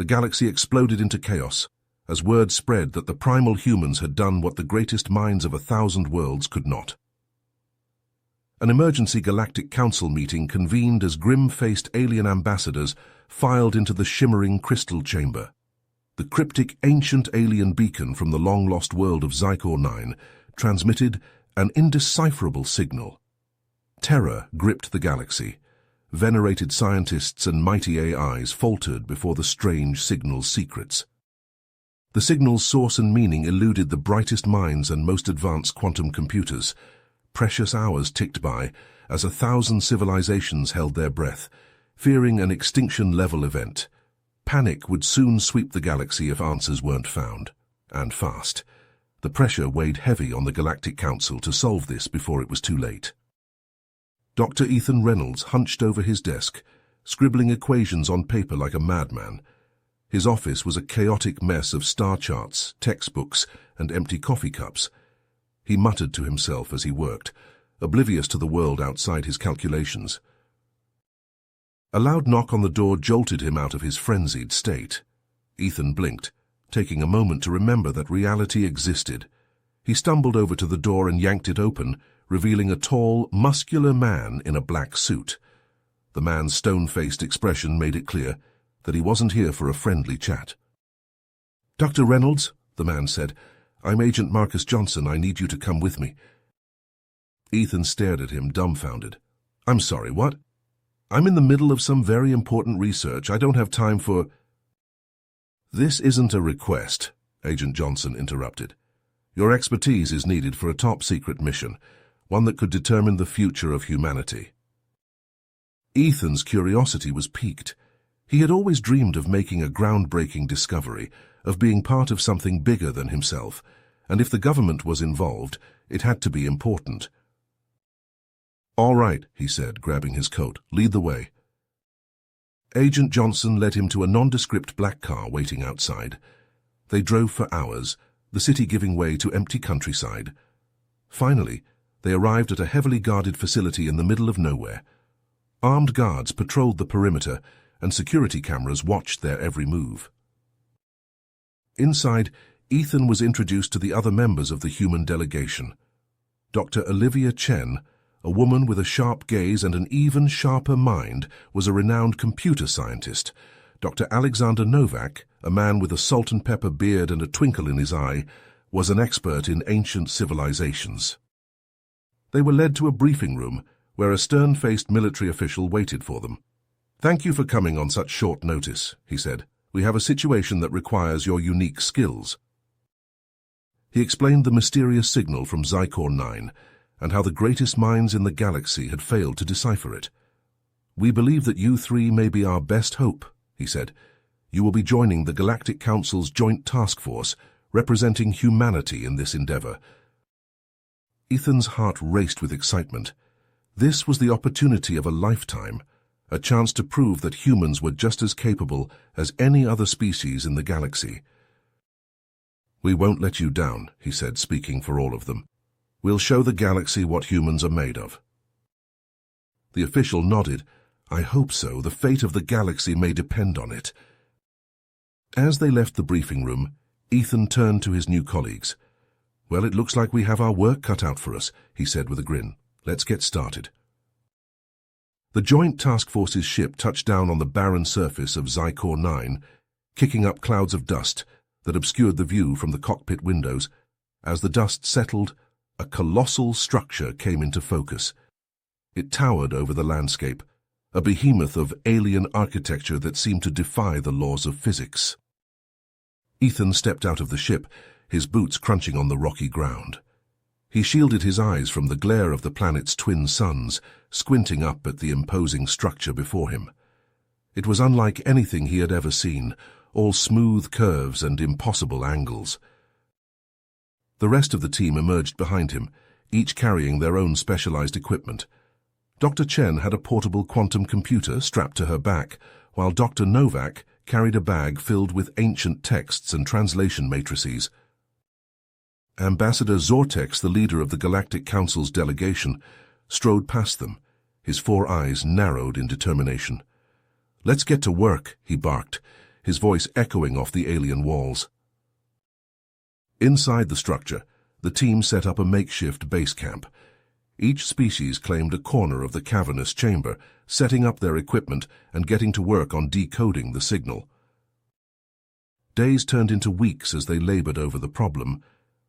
The galaxy exploded into chaos, as word spread that the primal humans had done what the greatest minds of 1,000 worlds could not. An emergency Galactic Council meeting convened as grim-faced alien ambassadors filed into the shimmering crystal chamber. The cryptic ancient alien beacon from the long-lost world of Xicor 9 transmitted an indecipherable signal. Terror gripped the galaxy. Venerated scientists and mighty AIs faltered before the strange signal's secrets. The signal's source and meaning eluded the brightest minds and most advanced quantum computers. Precious hours ticked by as 1,000 civilizations held their breath, fearing an extinction-level event. Panic would soon sweep the galaxy if answers weren't found, and fast. The pressure weighed heavy on the Galactic Council to solve this before it was too late. Dr. Ethan Reynolds hunched over his desk, scribbling equations on paper like a madman. His office was a chaotic mess of star charts, textbooks, and empty coffee cups. He muttered to himself as he worked, oblivious to the world outside his calculations. A loud knock on the door jolted him out of his frenzied state. Ethan blinked, taking a moment to remember that reality existed. He stumbled over to the door and yanked it open, revealing a tall, muscular man in a black suit. The man's stone-faced expression made it clear that he wasn't here for a friendly chat. "Dr. Reynolds," the man said, "I'm Agent Marcus Johnson. I need you to come with me." Ethan stared at him, dumbfounded. "I'm sorry, what?" "I'm in the middle of some very important research. I don't have time for—" "This isn't a request," Agent Johnson interrupted. "Your expertise is needed for a top-secret mission, one that could determine the future of humanity." Ethan's curiosity was piqued. He had always dreamed of making a groundbreaking discovery, of being part of something bigger than himself, and if the government was involved, it had to be important. "All right," he said, grabbing his coat. "Lead the way." Agent Johnson led him to a nondescript black car waiting outside. They drove for hours, the city giving way to empty countryside. Finally, they arrived at a heavily guarded facility in the middle of nowhere. Armed guards patrolled the perimeter, and security cameras watched their every move. Inside, Ethan was introduced to the other members of the human delegation. Dr. Olivia Chen, a woman with a sharp gaze and an even sharper mind, was a renowned computer scientist. Dr. Alexander Novak, a man with a salt-and-pepper beard and a twinkle in his eye, was an expert in ancient civilizations. They were led to a briefing room, where a stern-faced military official waited for them. "Thank you for coming on such short notice," he said. "We have a situation that requires your unique skills." He explained the mysterious signal from Xicor 9, and how the greatest minds in the galaxy had failed to decipher it. "We believe that you three may be our best hope," he said. "You will be joining the Galactic Council's joint task force, representing humanity in this endeavor." Ethan's heart raced with excitement. This was the opportunity of a lifetime, a chance to prove that humans were just as capable as any other species in the galaxy. "We won't let you down," he said, speaking for all of them. "We'll show the galaxy what humans are made of." The official nodded. "I hope so. The fate of the galaxy may depend on it." As they left the briefing room, Ethan turned to his new colleagues. "Well, it looks like we have our work cut out for us," he said with a grin. "Let's get started." The Joint Task Force's ship touched down on the barren surface of Xicor 9, kicking up clouds of dust that obscured the view from the cockpit windows. As the dust settled, a colossal structure came into focus. It towered over the landscape, a behemoth of alien architecture that seemed to defy the laws of physics. Ethan stepped out of the ship, his boots crunching on the rocky ground. He shielded his eyes from the glare of the planet's twin suns, squinting up at the imposing structure before him. It was unlike anything he had ever seen, all smooth curves and impossible angles. The rest of the team emerged behind him, each carrying their own specialized equipment. Dr. Chen had a portable quantum computer strapped to her back, while Dr. Novak carried a bag filled with ancient texts and translation matrices. Ambassador Zortex, the leader of the Galactic Council's delegation, strode past them, his 4 eyes narrowed in determination. "Let's get to work," he barked, his voice echoing off the alien walls. Inside the structure, the team set up a makeshift base camp. Each species claimed a corner of the cavernous chamber, setting up their equipment and getting to work on decoding the signal. Days turned into weeks as they labored over the problem.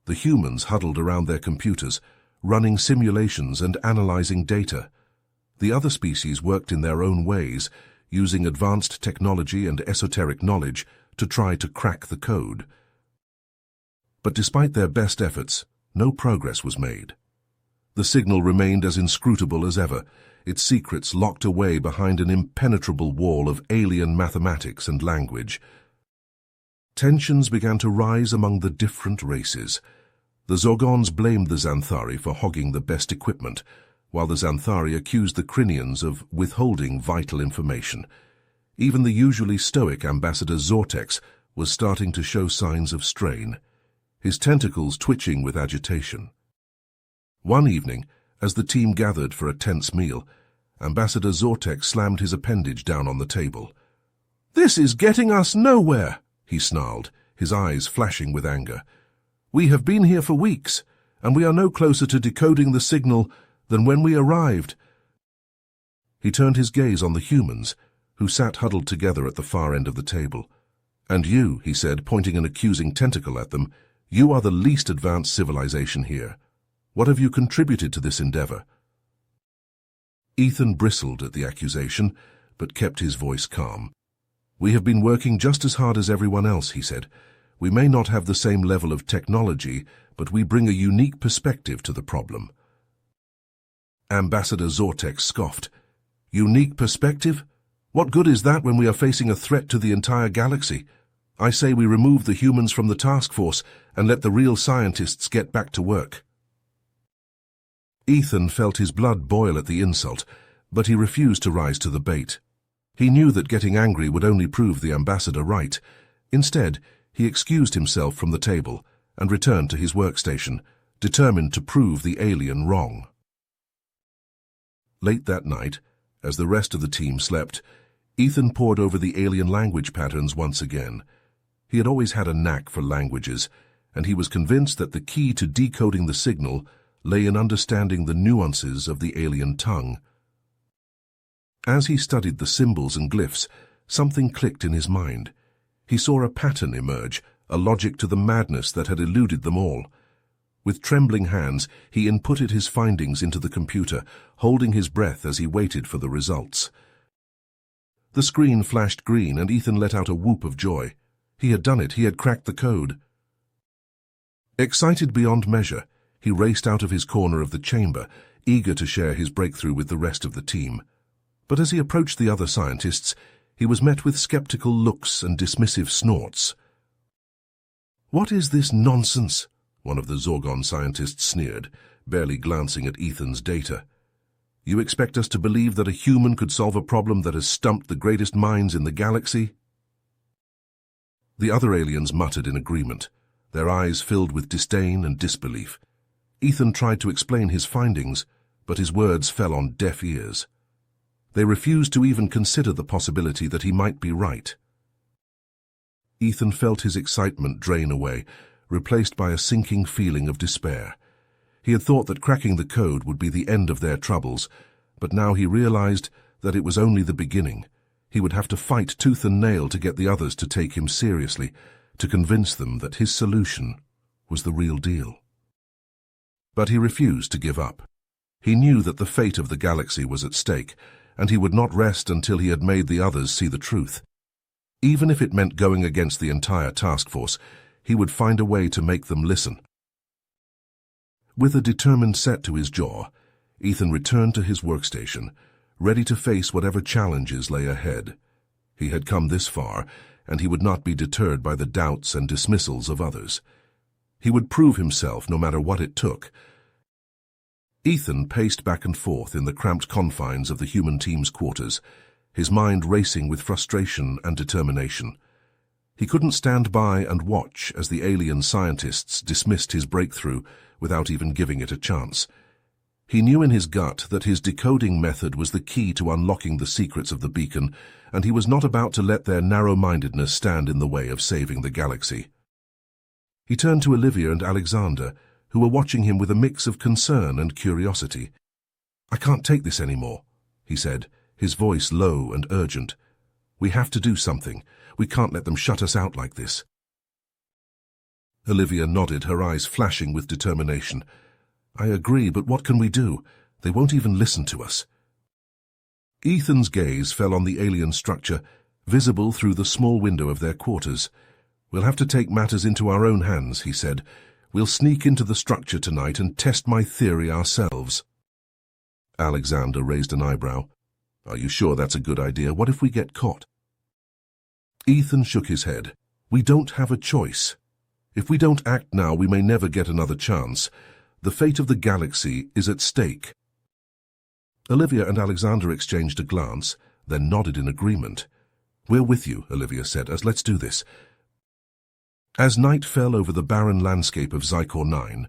The humans huddled around their computers, running simulations and analyzing data. The other species worked in their own ways, using advanced technology and esoteric knowledge to try to crack the code. But despite their best efforts, no progress was made. The signal remained as inscrutable as ever, its secrets locked away behind an impenetrable wall of alien mathematics and language. Tensions began to rise among the different races. The Zorgons blamed the Xanthari for hogging the best equipment, while the Xanthari accused the Crinians of withholding vital information. Even the usually stoic Ambassador Zortex was starting to show signs of strain, his tentacles twitching with agitation. One evening, as the team gathered for a tense meal, Ambassador Zortex slammed his appendage down on the table. "This is getting us nowhere," he snarled, his eyes flashing with anger. "We have been here for weeks, and we are no closer to decoding the signal than when we arrived." He turned his gaze on the humans, who sat huddled together at the far end of the table. "And you," he said, pointing an accusing tentacle at them, "you are the least advanced civilization here. What have you contributed to this endeavor?" Ethan bristled at the accusation, but kept his voice calm. "We have been working just as hard as everyone else," he said. "We may not have the same level of technology, but we bring a unique perspective to the problem." Ambassador Zortex scoffed. "Unique perspective? What good is that when we are facing a threat to the entire galaxy? I say we remove the humans from the task force and let the real scientists get back to work." Ethan felt his blood boil at the insult, but he refused to rise to the bait. He knew that getting angry would only prove the ambassador right. Instead, he excused himself from the table and returned to his workstation, determined to prove the alien wrong. Late that night, as the rest of the team slept, Ethan pored over the alien language patterns once again. He had always had a knack for languages, and he was convinced that the key to decoding the signal lay in understanding the nuances of the alien tongue. As he studied the symbols and glyphs, something clicked in his mind. He saw a pattern emerge, a logic to the madness that had eluded them all. With trembling hands, he inputted his findings into the computer, holding his breath as he waited for the results. The screen flashed green, and Ethan let out a whoop of joy. He had done it. He had cracked the code. Excited beyond measure, he raced out of his corner of the chamber, eager to share his breakthrough with the rest of the team. But as he approached the other scientists, he was met with skeptical looks and dismissive snorts. "What is this nonsense?" one of the Zorgon scientists sneered, barely glancing at Ethan's data. "You expect us to believe that a human could solve a problem that has stumped the greatest minds in the galaxy?" The other aliens muttered in agreement, their eyes filled with disdain and disbelief. Ethan tried to explain his findings, but his words fell on deaf ears. They refused to even consider the possibility that he might be right. Ethan felt his excitement drain away, replaced by a sinking feeling of despair. He had thought that cracking the code would be the end of their troubles, but now he realized that it was only the beginning. He would have to fight tooth and nail to get the others to take him seriously, to convince them that his solution was the real deal. But he refused to give up. He knew that the fate of the galaxy was at stake, and he would not rest until he had made the others see the truth. Even if it meant going against the entire task force, he would find a way to make them listen. With a determined set to his jaw, Ethan returned to his workstation, ready to face whatever challenges lay ahead. He had come this far, and he would not be deterred by the doubts and dismissals of others. He would prove himself no matter what it took. Ethan paced back and forth in the cramped confines of the human team's quarters, his mind racing with frustration and determination. He couldn't stand by and watch as the alien scientists dismissed his breakthrough without even giving it a chance. He knew in his gut that his decoding method was the key to unlocking the secrets of the beacon, and he was not about to let their narrow-mindedness stand in the way of saving the galaxy. He turned to Olivia and Alexander, who were watching him with a mix of concern and curiosity. "I can't take this anymore," he said, his voice low and urgent. "We have to do something. We can't let them shut us out like this." Olivia nodded, her eyes flashing with determination. "I agree, but what can we do? They won't even listen to us." Ethan's gaze fell on the alien structure, visible through the small window of their quarters. "We'll have to take matters into our own hands," he said. "We'll sneak into the structure tonight and test my theory ourselves." Alexander raised an eyebrow. "Are you sure that's a good idea? What if we get caught?" Ethan shook his head. "We don't have a choice. If we don't act now, we may never get another chance. The fate of the galaxy is at stake." Olivia and Alexander exchanged a glance, then nodded in agreement. "We're with you," Olivia said, "let's do this." As night fell over the barren landscape of Zycor 9,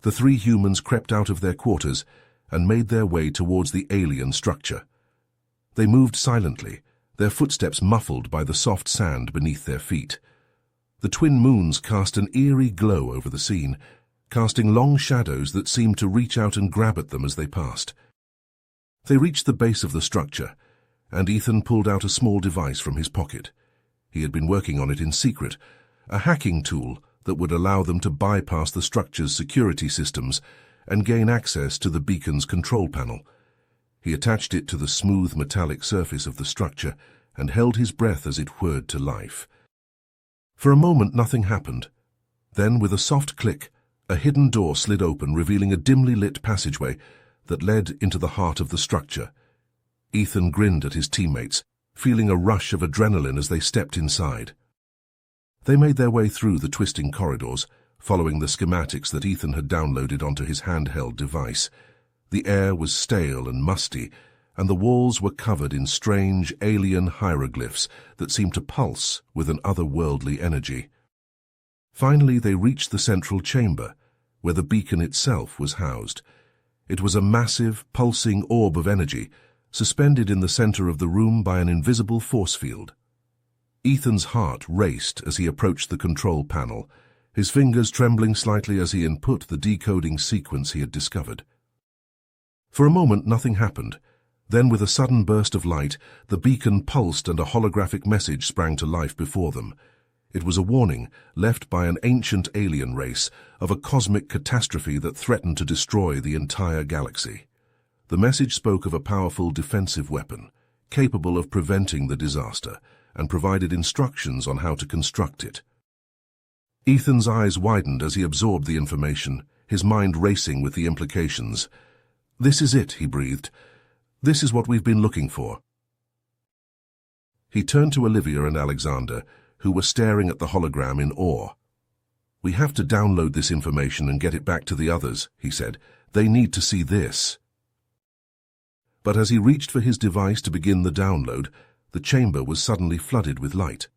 the three humans crept out of their quarters and made their way towards the alien structure. They moved silently, their footsteps muffled by the soft sand beneath their feet. The twin moons cast an eerie glow over the scene, casting long shadows that seemed to reach out and grab at them as they passed. They reached the base of the structure, and Ethan pulled out a small device from his pocket. He had been working on it in secret, a hacking tool that would allow them to bypass the structure's security systems and gain access to the beacon's control panel. He attached it to the smooth metallic surface of the structure and held his breath as it whirred to life. For a moment nothing happened. Then, with a soft click, a hidden door slid open, revealing a dimly lit passageway that led into the heart of the structure. Ethan grinned at his teammates, feeling a rush of adrenaline as they stepped inside. They made their way through the twisting corridors, following the schematics that Ethan had downloaded onto his handheld device. The air was stale and musty, and the walls were covered in strange alien hieroglyphs that seemed to pulse with an otherworldly energy. Finally, they reached the central chamber, where the beacon itself was housed. It was a massive, pulsing orb of energy, suspended in the center of the room by an invisible force field. Ethan's heart raced as he approached the control panel, his fingers trembling slightly as he input the decoding sequence he had discovered. For a moment, nothing happened. Then, with a sudden burst of light, the beacon pulsed and a holographic message sprang to life before them. It was a warning, left by an ancient alien race, of a cosmic catastrophe that threatened to destroy the entire galaxy. The message spoke of a powerful defensive weapon, capable of preventing the disaster, and provided instructions on how to construct it. Ethan's eyes widened as he absorbed the information, his mind racing with the implications. "This is it," he breathed. "This is what we've been looking for." He turned to Olivia and Alexander, who were staring at the hologram in awe. "We have to download this information and get it back to the others," he said. "They need to see this." But as he reached for his device to begin the download, the chamber was suddenly flooded with light.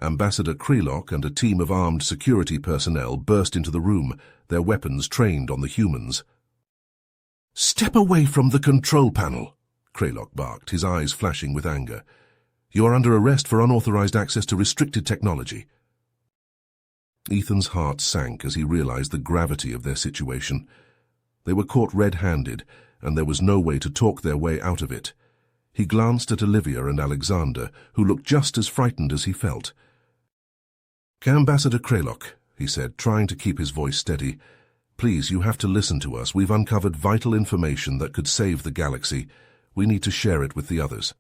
Ambassador Krelok and a team of armed security personnel burst into the room, their weapons trained on the humans. "Step away from the control panel," Krelok barked, his eyes flashing with anger. "You are under arrest for unauthorized access to restricted technology." Ethan's heart sank as he realized the gravity of their situation. They were caught red-handed, and there was no way to talk their way out of it. He glanced at Olivia and Alexander, who looked just as frightened as he felt. "Ambassador Krelok," he said, trying to keep his voice steady, "please, you have to listen to us. We've uncovered vital information that could save the galaxy. We need to share it with the others."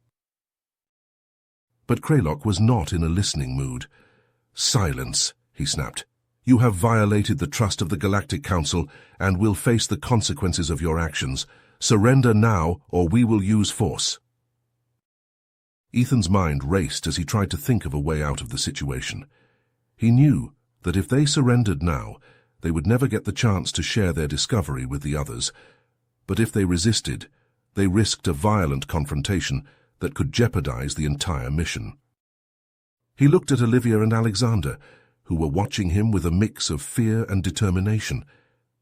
But Krelok was not in a listening mood. "Silence," he snapped. "You have violated the trust of the Galactic Council and will face the consequences of your actions. Surrender now, or we will use force." Ethan's mind raced as he tried to think of a way out of the situation. He knew that if they surrendered now, they would never get the chance to share their discovery with the others. But if they resisted, they risked a violent confrontation that could jeopardize the entire mission. He looked at Olivia and Alexander, who were watching him with a mix of fear and determination.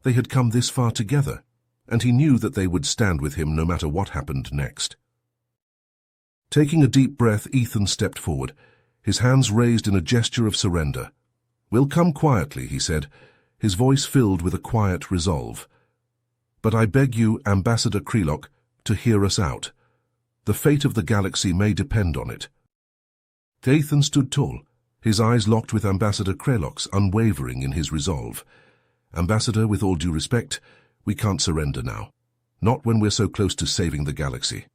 They had come this far together, and he knew that they would stand with him no matter what happened next. Taking a deep breath, Ethan stepped forward, his hands raised in a gesture of surrender. "We'll come quietly," he said, his voice filled with a quiet resolve. "But I beg you, Ambassador Krelok, to hear us out. The fate of the galaxy may depend on it." Ethan stood tall, his eyes locked with Ambassador Krelok's, unwavering in his resolve. "Ambassador, with all due respect, we can't surrender now. Not when we're so close to saving the galaxy."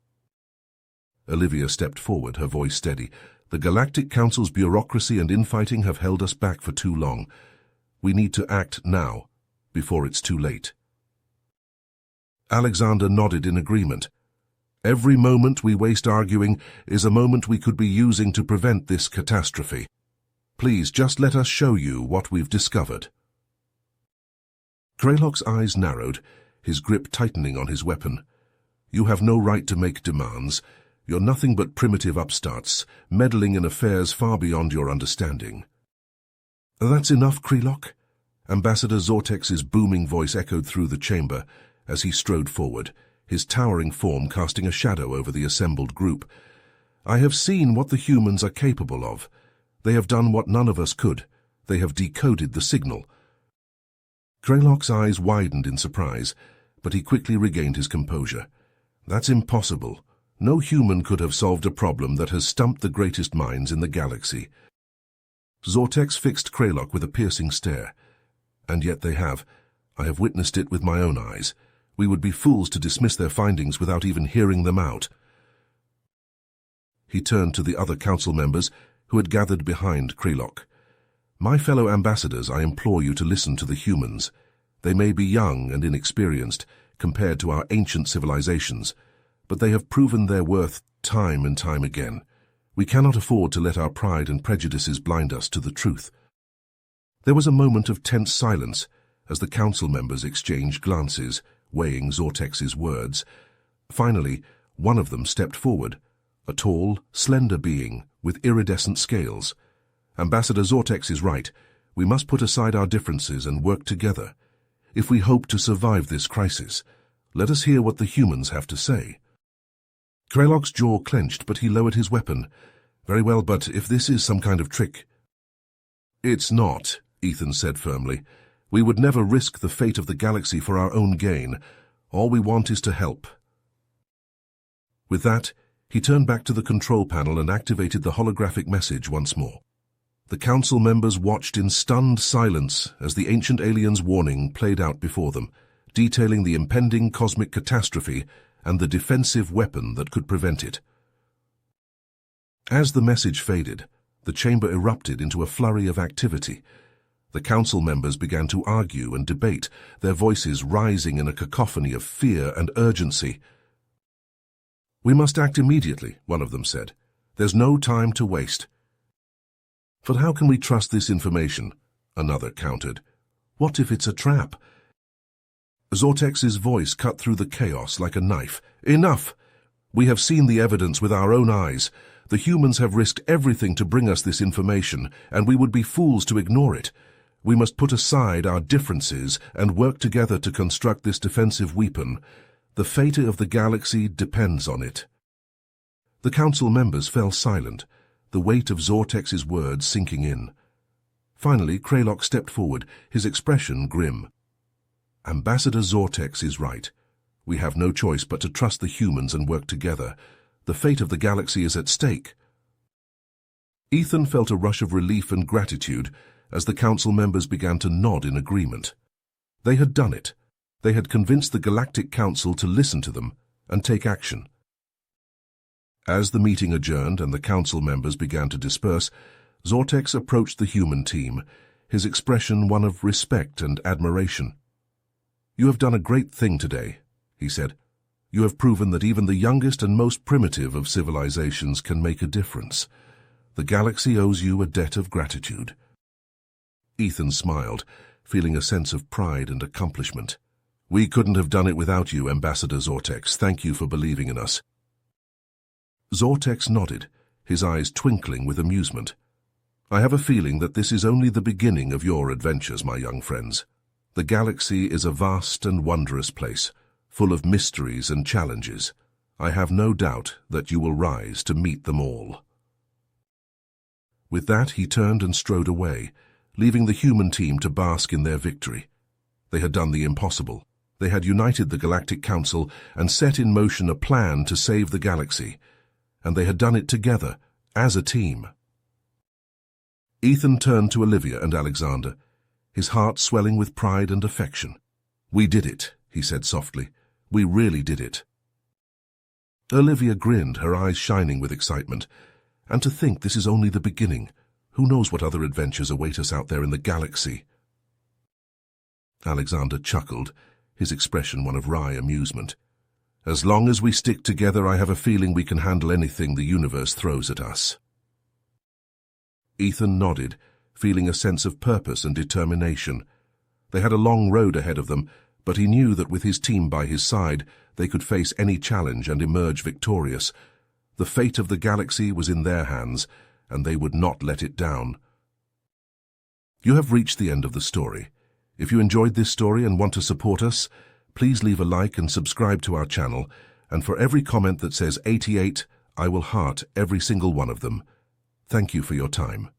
Olivia stepped forward, her voice steady. "The Galactic Council's bureaucracy and infighting have held us back for too long. We need to act now, before it's too late." Alexander nodded in agreement. "Every moment we waste arguing is a moment we could be using to prevent this catastrophe. Please, just let us show you what we've discovered." Krelok's eyes narrowed, his grip tightening on his weapon. "You have no right to make demands. You're nothing but primitive upstarts, meddling in affairs far beyond your understanding." "That's enough, Krelok." Ambassador Zortex's booming voice echoed through the chamber as he strode forward, his towering form casting a shadow over the assembled group. "I have seen what the humans are capable of. They have done what none of us could. They have decoded the signal." Krelok's eyes widened in surprise, but he quickly regained his composure. "That's impossible. No human could have solved a problem that has stumped the greatest minds in the galaxy." Zortex fixed Krelok with a piercing stare. "And yet they have. I have witnessed it with my own eyes. We would be fools to dismiss their findings without even hearing them out." He turned to the other council members who had gathered behind Krelok. "My fellow ambassadors, I implore you to listen to the humans. They may be young and inexperienced compared to our ancient civilizations, but they have proven their worth time and time again. We cannot afford to let our pride and prejudices blind us to the truth." There was a moment of tense silence as the council members exchanged glances, weighing Zortex's words. Finally, one of them stepped forward, a tall, slender being with iridescent scales. "Ambassador Zortex is right. We must put aside our differences and work together. If we hope to survive this crisis, let us hear what the humans have to say." Krelok's jaw clenched, but he lowered his weapon. "Very well, but if this is some kind of trick—" "It's not," Ethan said firmly. "We would never risk the fate of the galaxy for our own gain. All we want is to help." With that, he turned back to the control panel and activated the holographic message once more. The council members watched in stunned silence as the ancient alien's warning played out before them, detailing the impending cosmic catastrophe and the defensive weapon that could prevent it. As the message faded, the chamber erupted into a flurry of activity. The council members began to argue and debate, their voices rising in a cacophony of fear and urgency. "We must act immediately," one of them said. "There's no time to waste." "But how can we trust this information?" another countered. "What if it's a trap?" Zortex's voice cut through the chaos like a knife. "Enough! We have seen the evidence with our own eyes. The humans have risked everything to bring us this information, and we would be fools to ignore it. We must put aside our differences and work together to construct this defensive weapon. The fate of the galaxy depends on it." The council members fell silent, the weight of Zortex's words sinking in. Finally, Krelok stepped forward, his expression grim. "Ambassador Zortex is right. We have no choice but to trust the humans and work together. The fate of the galaxy is at stake." Ethan felt a rush of relief and gratitude as the council members began to nod in agreement. They had done it. They had convinced the Galactic Council to listen to them and take action. As the meeting adjourned and the council members began to disperse, Zortex approached the human team, his expression one of respect and admiration. "You have done a great thing today," he said. "You have proven that even the youngest and most primitive of civilizations can make a difference. The galaxy owes you a debt of gratitude." Ethan smiled, feeling a sense of pride and accomplishment. "We couldn't have done it without you, Ambassador Zortex. Thank you for believing in us." Zortex nodded, his eyes twinkling with amusement. "I have a feeling that this is only the beginning of your adventures, my young friends. The galaxy is a vast and wondrous place, full of mysteries and challenges. I have no doubt that you will rise to meet them all." With that, he turned and strode away, leaving the human team to bask in their victory. They had done the impossible. They had united the Galactic Council and set in motion a plan to save the galaxy, and they had done it together, as a team. Ethan turned to Olivia and Alexander, his heart swelling with pride and affection. "We did it," he said softly. "We really did it." Olivia grinned, her eyes shining with excitement. "And to think this is only the beginning. Who knows what other adventures await us out there in the galaxy?" Alexander chuckled, his expression one of wry amusement. "As long as we stick together, I have a feeling we can handle anything the universe throws at us." Ethan nodded, feeling a sense of purpose and determination. They had a long road ahead of them, but he knew that with his team by his side, they could face any challenge and emerge victorious. The fate of the galaxy was in their hands, and they would not let it down. You have reached the end of the story. If you enjoyed this story and want to support us, please leave a like and subscribe to our channel, and for every comment that says 88, I will heart every single one of them. Thank you for your time.